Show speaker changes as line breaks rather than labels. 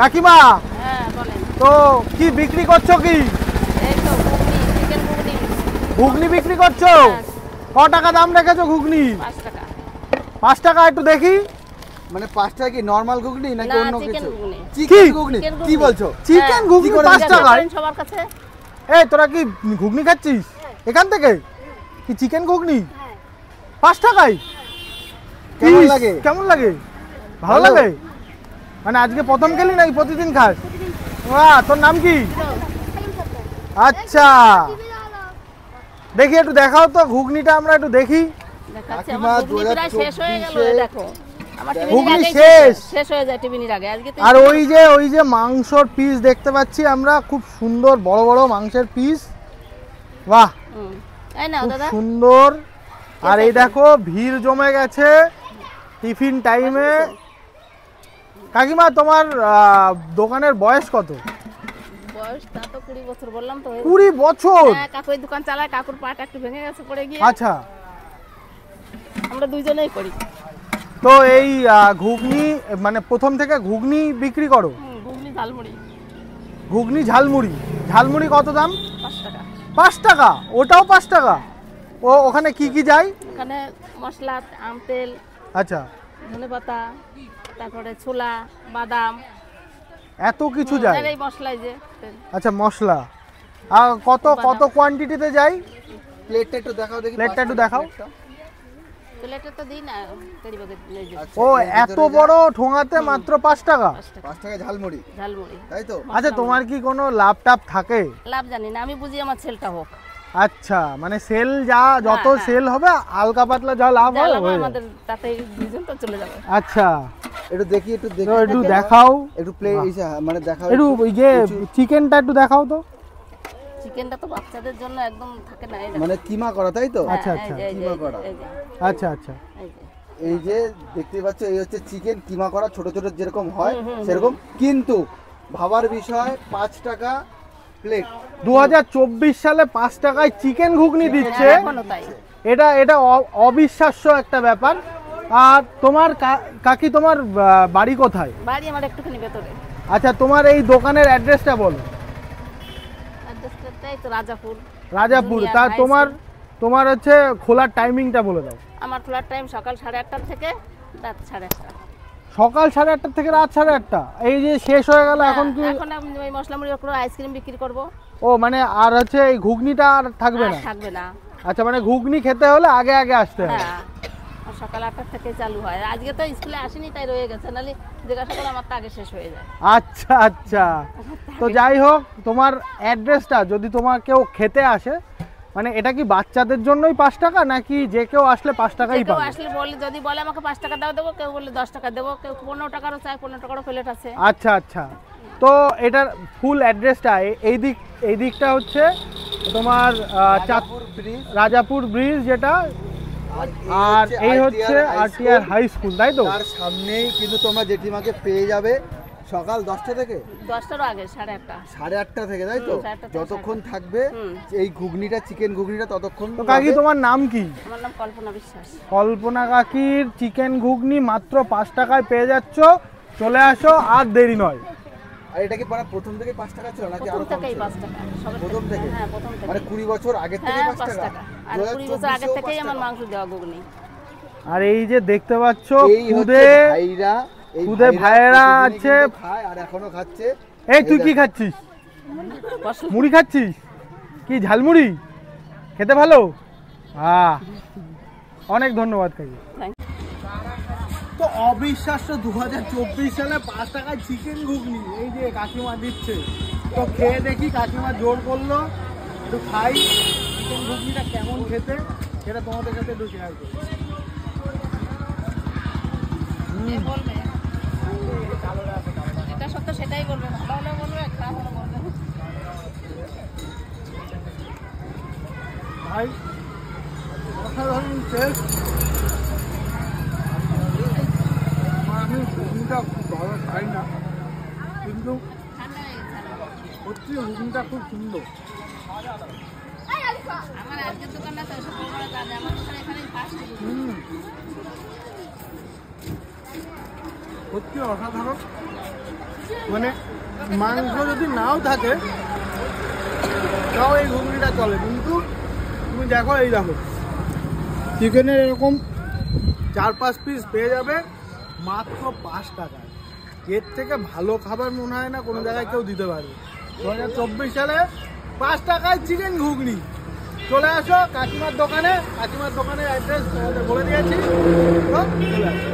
কাকিমা,
হ্যাঁ বলেন।
তো কি বিক্রি করছো? কি
এই তো ঘুগনি, চিকেন ঘুগনি।
ঘুগনি বিক্রি করছো? ক টাকা দাম রেখেছো ঘুগনি?
5 টাকা।
5 টাকা, একটু দেখি।
মানে 5 টাকা কি নরমাল ঘুগনি নাকি
না,
অন্য
চিকেন
কিছু?
ঘুগনি।
চিকেন ঘুগনি কি বলছো?
চিকেন ঘুগনি 5 টাকা?
সবার কাছে।
এই তোরা কি ঘুগনি খাচ্ছিস এখান থেকে? কি চিকেন ঘুগনি 5 টাকায়?
কেমন লাগে?
কেমন লাগে? ভালো লাগে? মানে আজকে প্রথম খেলি নাকি প্রতিদিন খাস? বাহ, তোর নাম কি? আচ্ছা, দেখি একটু দেখাও তো ঘুগনিটা, আমরা একটু দেখি।
দেখাচ্ছি, আমার ঘুগনি প্রায় শেষ হয়ে গেল, এই দেখো। আমার
ঘুগনি
টিফিনের শেষ হয়ে যায় টিফিনের আগে। আজকে
আর ওই যে মাংসর পিস দেখতে পাচ্ছি আমরা, খুব সুন্দর বড় বড় মাংসের পিস। বাহ,
এই নাও দাদা,
সুন্দর। আর এই দেখো ভিড় জমে গেছে টিফিন টাইমে। কাকিমা, তোমার দোকানের বয়স কত?
বয়স তা তো 20 বছর বললাম তো।
20 বছর?
হ্যাঁ, কাকু এই দোকান চালায়। কাকুর পাটা একটু ভেঙে গেছে পড়ে গিয়ে।
আচ্ছা,
আমরা দুইজনেই করি।
তো এই ঘুগনি মানে প্রথম থেকে ঘুগনি বিক্রি করো?
ঘুগনি ঝালমুড়ি।
ঘুগনি ঝালমুড়ি। ঝালমুড়ি কত দাম?
5 টাকা।
5 টাকা? ওটাও 5 টাকা? ওখানে কি কি যায়?
ওখানে মশলা, আম তেল,
আচ্ছা,
ধনেপাতা, তারপরে ছোলা, বাদাম,
এত কিছু যায়?
এই মশলাই যে।
আচ্ছা, মশলা। আর কত কত কোয়ান্টিটিতে যায়?
প্লেটটা একটু দেখাও দেখি।
প্লেটটা একটু দেখাও।
প্লেটে তো দিই না, কেরি বাগে নিয়ে যাই।
ও, এত বড় ঠোঙাতে মাত্র 5 টাকা?
5 টাকা ঝালমুড়ি।
ঝালমুড়ি,
তাই তো?
আচ্ছা, তোমার কি কোনো লাভ টাভ থাকে?
লাভ জানি না, আমি বুঝি আমার ছেলটা হোক।
আচ্ছা, মানে সেল যত সেল হবে হালকা পাতলা যা লাভ হবে
আমাদের তাতে দুজন তো চলে যাবে।
আচ্ছা,
একটু দেখি, একটু
দেখাও,
একটু প্লে মানে দেখাও
একটু ওই যে চিকেনটা একটু দেখাও তো।
চিকেনটা তো বাচ্চাদের জন্য একদম থাকে না,
মানে কিমা করা, তাই তো?
আচ্ছা আচ্ছা,
কিমা করা।
আচ্ছা আচ্ছা,
এই যে দেখতে পাচ্ছ, এই হচ্ছে চিকেন কিমা করা, ছোট ছোট যেরকম হয় সেরকম, কিন্তু ভাবার বিষয় 5 টাকা প্লেট।
2024 সালে 5 টাকায় চিকেন ঘুগনি দিচ্ছে, এটা অবিশ্বাস্য একটা ব্যাপার। আর তোমার কাকি, তোমার বাড়ি কোথায়?
বাড়ি আমার একটুখানি ভেতরে।
আচ্ছা, তোমার এই দোকানের অ্যাড্রেসটা বলো।
অ্যাড্রেসটা তো রাজাপুর।
রাজাপুর। তা তোমার হচ্ছে খোলার টাইমিংটা বলে দাও।
আমার খোলার টাইম সকাল 8:30 থেকে রাত 8:30।
সকাল 8:30 থেকে রাত 8:30? এই যে শেষ হয়ে গেল, এখন কি?
এখন আমি ওই মশলা মুড়ি করে আইসক্রিম বিক্রি করব।
ও, মানে আর হচ্ছে এই ঘুগনিটা আর থাকবে না?
থাকবে না।
আচ্ছা, মানে ঘুগনি খেতে হলে আগে আগে আসতে হবে।
হ্যাঁ, সকাল 8টা থেকে চালু হয়। আজকে তো স্কুলে আসেনি তাই রয়ে গেছে, নালে জিজ্ঞাসা করে আমার তো আগে শেষ হয়ে যায়।
আচ্ছা আচ্ছা, তো যাই হোক, তোমার অ্যাড্রেসটা যদি তোমার কেউ খেতে আসে, মানে এটা কি বাচ্চাদের জন্যই 5 টাকা, নাকি যে কেউ আসলে 5 টাকাই পাবে?
কেউ আসলে যদি বলে আমাকে 5 টাকা দাও দেবো, কেউ বলে 10 টাকা দেবো, কেউ 15 টাকারও চাই, 15 টাকারও প্লেট আছে।
আচ্ছা আচ্ছা, তো এটার ফুল অ্যাড্রেসটা এই দিকটা হচ্ছে তোমার রাজাপুর ব্রিজ যেটা, আর এই হচ্ছে আরটিআর হাই স্কুল, তাই তো?
তার সামনেই কিন্তু তোমরা জেঠিমাকে পেয়ে যাবে সকাল 10টা থেকে
10টারও আগে 8:30
থেকে, তাই তো? যতক্ষণ থাকবে এই ঘুগনিটা, চিকেন ঘুগনিটা, ততক্ষণ।
তো কাকি, তোমার নাম কি?
আমার নাম কল্পনা বিশ্বাস।
কল্পনা কাকির চিকেন ঘুগনি মাত্র 5 টাকায় পেয়ে যাচ্ছ, চলে আসো, আর দেরি নয়।
আর এটা কি প্রথম থেকে 5 টাকা ছিল নাকি আরো কম ছিল?
5 টাকা
প্রথম থেকে?
হ্যাঁ, প্রথম থেকে।
মানে 20 বছর আগে থেকে 5 টাকা?
আর 20 বছর আগে থেকেই আমার মাংস দেওয়া ঘুগনি।
আর এই যে দেখতে পাচ্ছ,
খুদে
ভাইয়েরা আছে,
খায় আর এখনো খাচ্ছে।
এই তুই কি খাচ্ছিস? মুড়ি খাচ্ছিস? কি ঝালমুড়ি? খেতে ভালো? হ্যাঁ, অনেক ধন্যবাদ কাকি। তো অবিশ্বাস্য, 2024 সালে 5 টাকায় চিকেন ঘুগনি এই যে কাকিমা দিচ্ছে। তো খেয়ে দেখি, কাকিমা জোর করলো একটু খাই, চিকেন ঘুগনিটা কেমন খেতে সেটা তোমাদের কাছে একটু শেয়ার করি।
এটা সত্য সেটাই বলবে, ভালো হলে বলবে, খারাপ হলে বলবে।
ভাই, অসাধারণ টেস্ট। আমি ঘুগনিটা খুব ভালো খাই না, কিন্তু সত্যি ঘুগনিটা খুব সুন্দর।
আমার আজকের দোকানটা তো আমার দোকান এখানে ফার্স্ট।
সত্যি অসাধারণ। মানে মাংস যদি নাও থাকে তাও এই ঘুগনিটা চলে, কিন্তু তুমি দেখো এই দেখো চিকেনের এরকম 4-5 পিস পেয়ে যাবে মাত্র 5 টাকায়। এর থেকে ভালো খাবার মনে হয় না কোনো জায়গায় কেউ দিতে পারবে। 2024 সালে 5 টাকায় চিকেন ঘুগনি। চলে আসো কাকিমার দোকানে, কাকিমার দোকানের অ্যাড্রেস তোমাদের বলে দিয়েছি, তো চলে আসো।